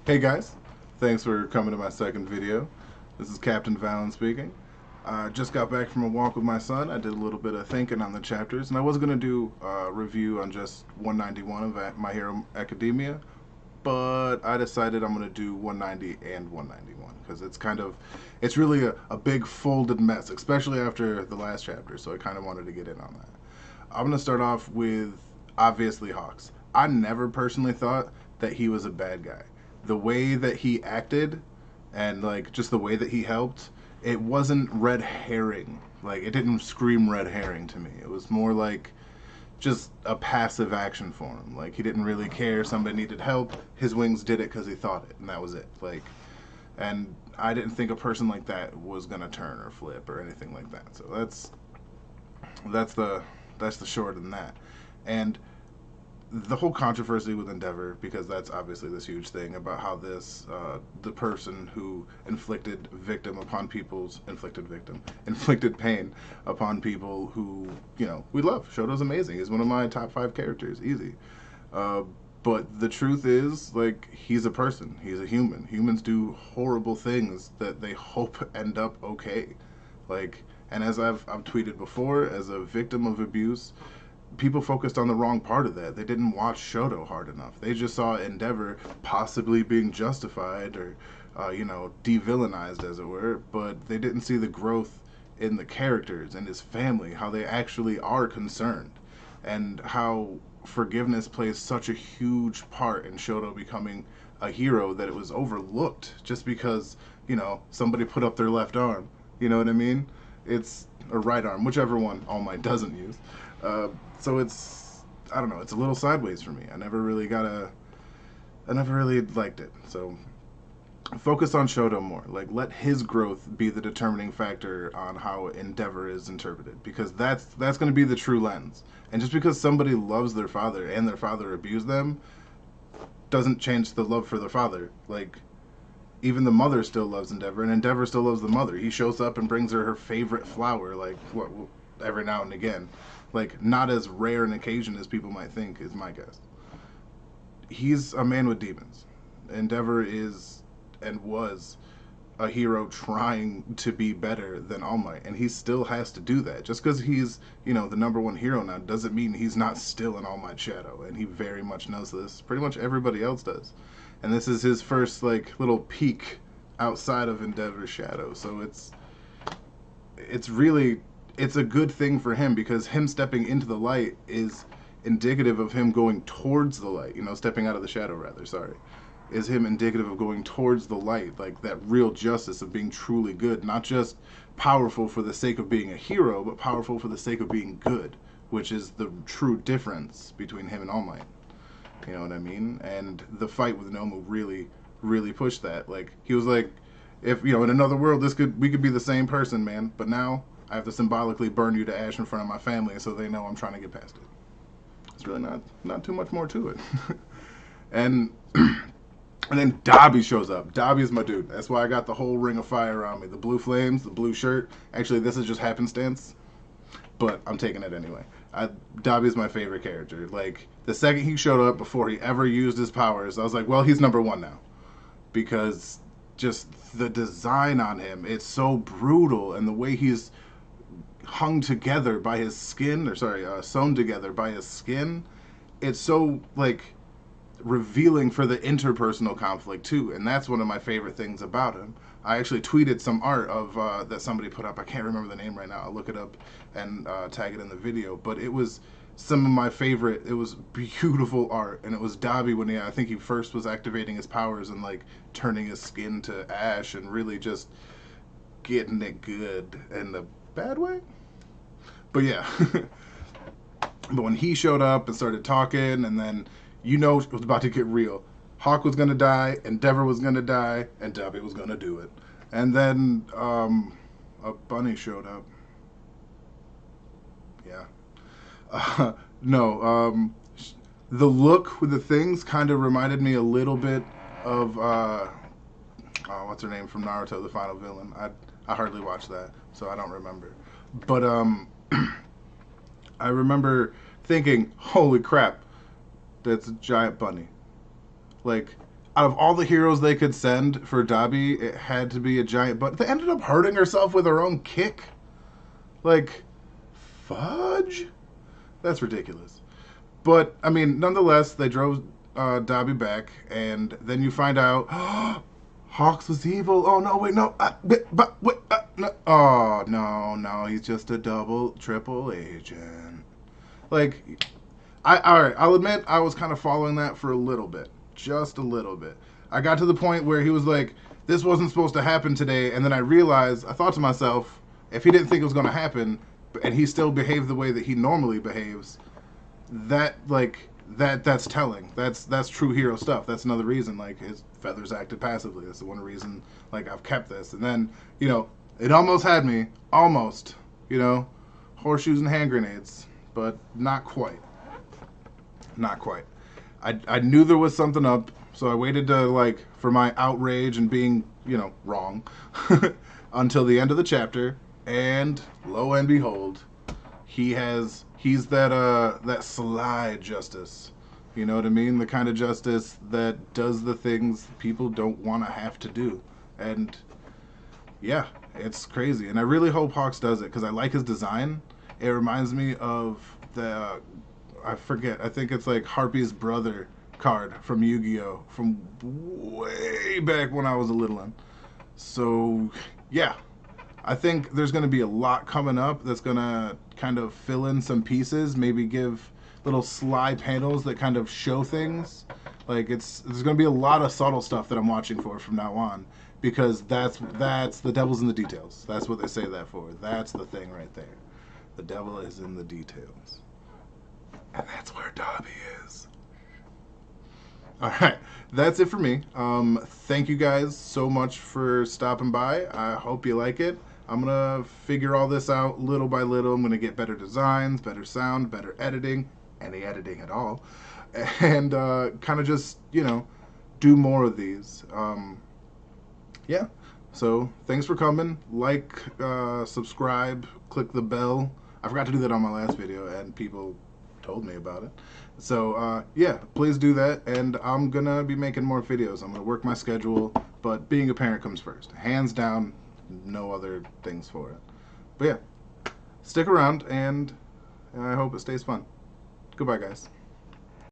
Hey guys, thanks for coming to my second video. This is Captain Valen speaking. I just got back from a walk with my son. I did a little bit of thinking on the chapters, and I was going to do a review on just 191 of My Hero Academia, but I decided I'm going to do 190 and 191 because it's really a big folded mess, especially after the last chapter, so I kind of wanted to get in on that. I'm going to start off with obviously Hawks. I never personally thought that he was a bad guy. The way that he acted and like just the way that he helped, it wasn't red herring. Like it didn't scream red herring to me. It was more like just a passive action for him. Like he didn't really care somebody needed help. His wings did it cuz he thought it and that was it. Like and I didn't think a person like that was going to turn or flip or anything like that. So that's the that's the short of that. And the whole controversy with Endeavor, because that's obviously this huge thing about how this the person who inflicted pain upon people who we love. Shoto's amazing. He's one of my top 5 characters, easy. Uh, but the truth is, like, he's a person. He's a human. Humans do horrible things that they hope end up okay. Like, and as I've tweeted before, as a victim of abuse, people focused on the wrong part of that. They didn't watch Shoto hard enough. They just saw Endeavor possibly being justified or, de-villainized, as it were, but they didn't see the growth in the characters and his family, how they actually are concerned, and how forgiveness plays such a huge part in Shoto becoming a hero that it was overlooked just because, somebody put up their left arm. You know what I mean? It's a right arm, whichever one All Might doesn't use. Uh, so it's I don't know. It's a little sideways for me. I never really liked it. So focus on Shoto more. Like let his growth be the determining factor on how Endeavor is interpreted, because that's going to be the true lens. And just because somebody loves their father and their father abused them doesn't change the love for their father. Like even the mother still loves Endeavor, and Endeavor still loves the mother. He shows up and brings her favorite flower, like every now and again, like not as rare an occasion as people might think, is my guess. He's a man with demons. Endeavor is and was a hero trying to be better than All Might, and he still has to do that. Just because he's the number 1 hero now doesn't mean he's not still an All Might shadow, and he very much knows this. Pretty much everybody else does, and this is his first like little peek outside of Endeavor's shadow. So it's really it's a good thing for him, because him stepping into the light is indicative of him going towards the light. Stepping out of the shadow, rather. Sorry, is him indicative of going towards the light, like that real justice of being truly good, not just powerful for the sake of being a hero, but powerful for the sake of being good, which is the true difference between him and All Might. You know what I mean? And the fight with Nomu really, really pushed that. Like he was like, if in another world, we could be the same person, man. But now I have to symbolically burn you to ash in front of my family, so they know I'm trying to get past it. It's really not too much more to it. and and then Dobby shows up. Dobby's my dude. That's why I got the whole ring of fire on me. The blue flames, the blue shirt. Actually, this is just happenstance, but I'm taking it anyway. Dobby's my favorite character. Like the second he showed up before he ever used his powers, I was like, well, he's number 1 now, because just the design on him, it's so brutal, and the way he's hung together by his skin, or sorry, sewn together by his skin, it's so like revealing for the interpersonal conflict too, and that's one of my favorite things about him. I actually tweeted some art of that somebody put up. I can't remember the name right now. I'll look it up and tag it in the video. But it was some of my favorite. It was beautiful art, and it was Dobby when I think he first was activating his powers and like turning his skin to ash and really just getting it good in the bad way. But yeah, but when he showed up and started talking, and then it was about to get real. Hawk was gonna die, Endeavor was gonna die, and Dobby was gonna do it. And then a bunny showed up. Yeah. No. The look with the things kind of reminded me a little bit of what's her name from Naruto, the final villain. I hardly watched that, so I don't remember. But I remember thinking, holy crap, that's a giant bunny. Like, out of all the heroes they could send for Dabi, it had to be a giant. But they ended up hurting herself with her own kick. Like, fudge? That's ridiculous. But I mean, nonetheless, they drove Dabi back, and then you find out Hawks was evil. Oh no, wait, no, wait, no. Oh no, no, he's just a double, triple agent. Like, all right, I'll admit I was kind of following that for a little bit, just a little bit. I got to the point where he was like, "This wasn't supposed to happen today," and then I realized, I thought to myself, if he didn't think it was going to happen, and he still behaved the way that he normally behaves, that like that's telling. That's true hero stuff. That's another reason like his feathers acted passively. That's the one reason like I've kept this. And then it almost had me, almost horseshoes and hand grenades, but not quite. Not quite. I knew there was something up, so I waited to for my outrage and being wrong until the end of the chapter, and lo and behold, he's that sly justice. You know what I mean? The kind of justice that does the things people don't want to have to do. And yeah, it's crazy. And I really hope Hawks does it because I like his design. It reminds me of the I forget. I think it's like Harpy's brother card from Yu-Gi-Oh! From way back when I was a little one. So yeah, I think there's going to be a lot coming up that's going to kind of fill in some pieces, maybe give little sly panels that kind of show things. Like there's going to be a lot of subtle stuff that I'm watching for from now on because that's the devil's in the details. That's what they say that for. That's the thing right there. The devil is in the details. And that's where Dabi is. All right, that's it for me. Thank you guys so much for stopping by. I hope you like it. I'm going to figure all this out little by little. I'm going to get better designs, better sound, better editing, any editing at all. And kind of just, do more of these. Yeah, so thanks for coming. Like, subscribe, click the bell. I forgot to do that on my last video, and people told me about it. So yeah, please do that, and I'm gonna be making more videos. I'm gonna work my schedule, but being a parent comes first, hands down. No other things for it. But yeah, stick around, and I hope it stays fun. Goodbye, guys.